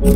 Yo,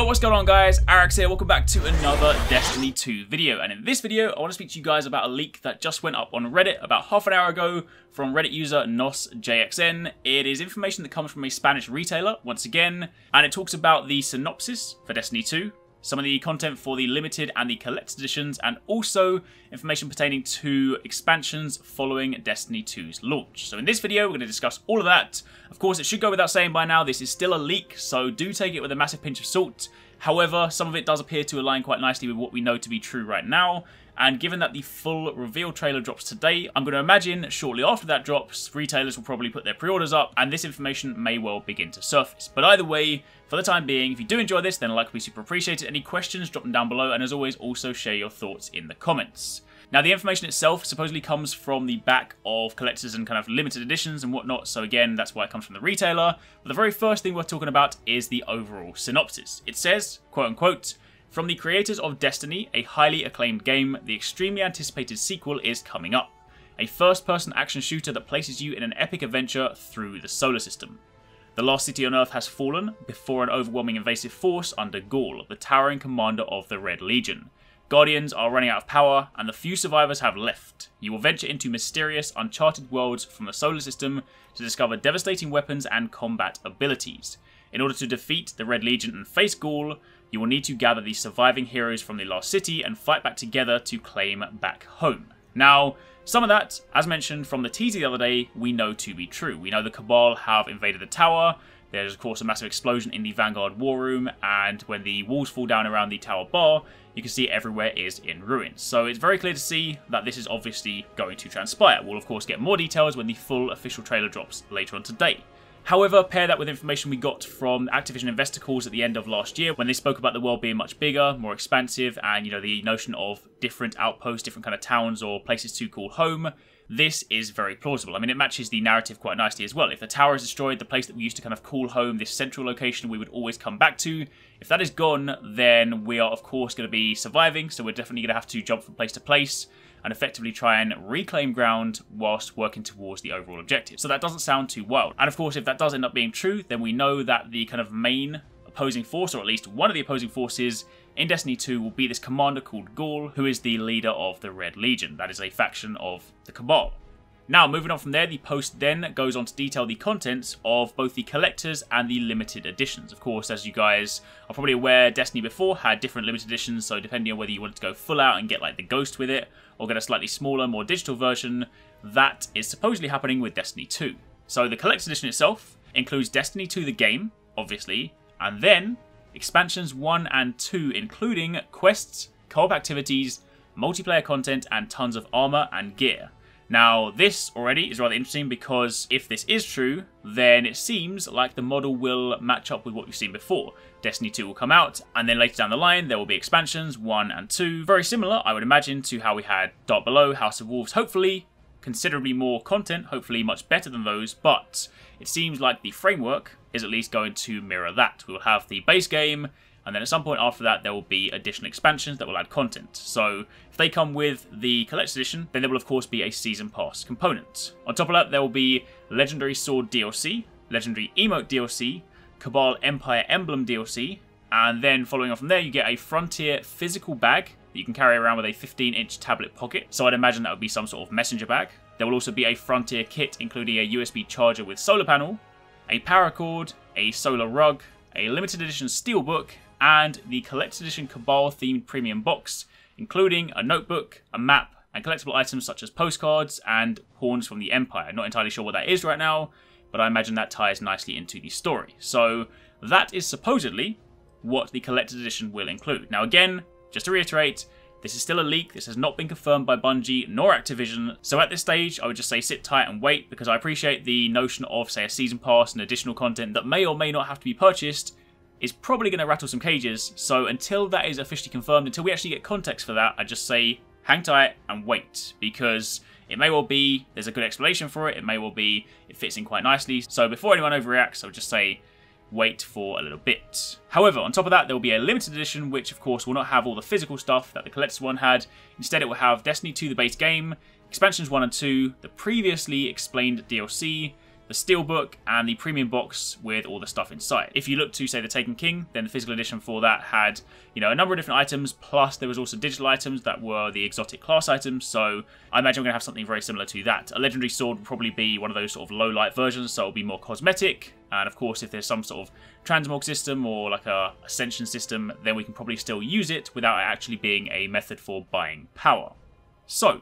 what's going on guys? Arekkz here, welcome back to another Destiny 2 video. And in this video, I want to speak to you guys about a leak that just went up on Reddit about half an hour ago from Reddit user NosJXN. It is information that comes from a Spanish retailer, once again, and it talks about the synopsis for Destiny 2, some of the content for the limited and the collector's editions, and also information pertaining to expansions following Destiny 2's launch. So in this video, we're going to discuss all of that. Of course, it should go without saying by now, this is still a leak, so do take it with a massive pinch of salt. However, some of it does appear to align quite nicely with what we know to be true right now. And given that the full reveal trailer drops today, I'm going to imagine shortly after that drops, retailers will probably put their pre-orders up, and this information may well begin to surface. But either way, for the time being, if you do enjoy this, then I'd like to be super appreciated. Any questions, drop them down below, and as always, also share your thoughts in the comments. Now, the information itself supposedly comes from the back of collectors and kind of limited editions and whatnot, so again, that's why it comes from the retailer. But the very first thing we're talking about is the overall synopsis. It says, quote-unquote, "From the creators of Destiny, a highly acclaimed game, the extremely anticipated sequel is coming up. A first-person action shooter that places you in an epic adventure through the solar system. The last city on Earth has fallen before an overwhelming invasive force under Gaul, the towering commander of the Red Legion. Guardians are running out of power, and the few survivors have left. You will venture into mysterious, uncharted worlds from the solar system to discover devastating weapons and combat abilities. In order to defeat the Red Legion and face Gaul, you will need to gather the surviving heroes from the lost city and fight back together to claim back home." Now, some of that, as mentioned from the teaser the other day, we know to be true. We know the Cabal have invaded the tower. There's, of course, a massive explosion in the Vanguard War Room, and when the walls fall down around the tower bar, you can see everywhere is in ruins. So it's very clear to see that this is obviously going to transpire. We'll, of course, get more details when the full official trailer drops later on today. However, pair that with information we got from Activision investor calls at the end of last year when they spoke about the world being much bigger, more expansive, and, you know, the notion of different outposts, different kind of towns or places to call home. This is very plausible. I mean, it matches the narrative quite nicely as well. If the tower is destroyed, the place that we used to kind of call home, this central location we would always come back to, if that is gone, then we are, of course, going to be surviving, so we're definitely going to have to jump from place to place and effectively try and reclaim ground whilst working towards the overall objective. So that doesn't sound too wild. And of course, if that does end up being true, then we know that the kind of main opposing force, or at least one of the opposing forces in Destiny 2, will be this commander called Gaul, who is the leader of the Red Legion. That is a faction of the Cabal. Now, moving on from there, the post then goes on to detail the contents of both the collectors and the limited editions. Of course, as you guys are probably aware, Destiny before had different limited editions, so depending on whether you wanted to go full out and get like the Ghost with it, or get a slightly smaller, more digital version, that is supposedly happening with Destiny 2. So the collector's edition itself includes Destiny 2 the game, obviously, and then expansions 1 and 2, including quests, co-op activities, multiplayer content, and tons of armor and gear. Now, this already is rather interesting because if this is true, then it seems like the model will match up with what we've seen before. Destiny 2 will come out, and then later down the line, there will be expansions 1 and 2. Very similar, I would imagine, to how we had Dark Below, House of Wolves, hopefully considerably more content, hopefully much better than those, but it seems like the framework is at least going to mirror that. We'll have the base game, and then at some point after that, there will be additional expansions that will add content. So if they come with the Collector's Edition, then there will of course be a Season Pass component. On top of that, there will be Legendary Sword DLC, Legendary Emote DLC, Cabal Empire Emblem DLC, and then following on from there, you get a Frontier physical bag that you can carry around with a 15-inch tablet pocket. So I'd imagine that would be some sort of messenger bag. There will also be a Frontier kit, including a USB charger with solar panel, a paracord, a solar rug, a limited edition steelbook, and the Collector's Edition Cabal-themed premium box, including a notebook, a map, and collectible items such as postcards and horns from the Empire. Not entirely sure what that is right now, but I imagine that ties nicely into the story. So that is supposedly what the Collector's Edition will include. Now again, just to reiterate, this is still a leak. This has not been confirmed by Bungie nor Activision. So at this stage, I would just say sit tight and wait, because I appreciate the notion of, say, a season pass and additional content that may or may not have to be purchased is probably going to rattle some cages. So until that is officially confirmed, until we actually get context for that, I just say hang tight and wait, because it may well be there's a good explanation for it. It may well be it fits in quite nicely. So before anyone overreacts, I would just say wait for a little bit. However, on top of that, there will be a limited edition, which of course will not have all the physical stuff that the collector's one had. Instead, it will have Destiny 2, the base game, expansions 1 and 2, the previously explained DLC, the Steelbook, and the premium box with all the stuff inside. If you look to, say, the Taken King, then the physical edition for that had, you know, a number of different items, plus there was also digital items that were the exotic class items, so I imagine we're going to have something very similar to that. A legendary sword would probably be one of those sort of low light versions, so it'll be more cosmetic, and of course if there's some sort of transmog system or like a ascension system, then we can probably still use it without it actually being a method for buying power. So,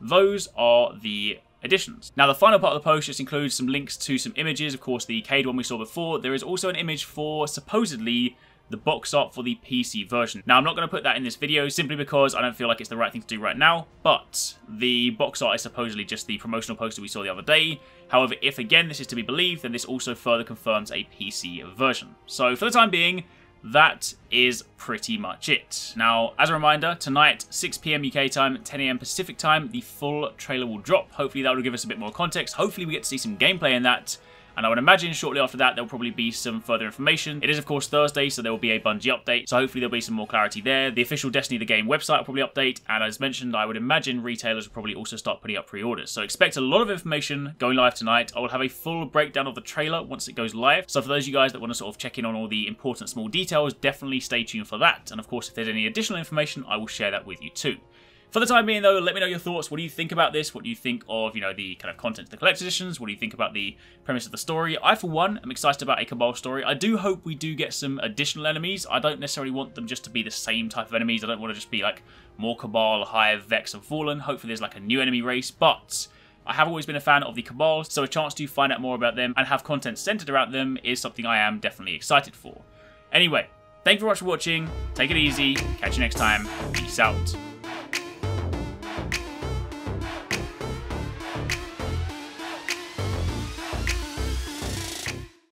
those are the additions. Now the final part of the post just includes some links to some images. Of course, the Cade one we saw before. There is also an image for supposedly the box art for the PC version. Now I'm not going to put that in this video simply because I don't feel like it's the right thing to do right now, but the box art is supposedly just the promotional poster we saw the other day. However, if again this is to be believed, then this also further confirms a PC version. So for the time being, that is pretty much it. Now, as a reminder, tonight, 6 PM UK time, 10 AM Pacific time, the full trailer will drop. Hopefully that will give us a bit more context. Hopefully we get to see some gameplay in that. And I would imagine shortly after that, there'll probably be some further information. It is, of course, Thursday, so there will be a Bungie update. So hopefully there'll be some more clarity there. The official Destiny the Game website will probably update. And as mentioned, I would imagine retailers will probably also start putting up pre-orders. So expect a lot of information going live tonight. I will have a full breakdown of the trailer once it goes live. So for those of you guys that want to sort of check in on all the important small details, definitely stay tuned for that. And of course, if there's any additional information, I will share that with you too. For the time being, though, let me know your thoughts. What do you think about this? What do you think of, you know, the kind of content of the collector's editions? What do you think about the premise of the story? I, for one, am excited about a Cabal story. I do hope we do get some additional enemies. I don't necessarily want them just to be the same type of enemies. I don't want to just be like more Cabal, Hive, Vex, and Fallen. Hopefully there's like a new enemy race, but I have always been a fan of the Cabal, so a chance to find out more about them and have content centered around them is something I am definitely excited for. Anyway, thank you very much for watching. Take it easy. Catch you next time. Peace out.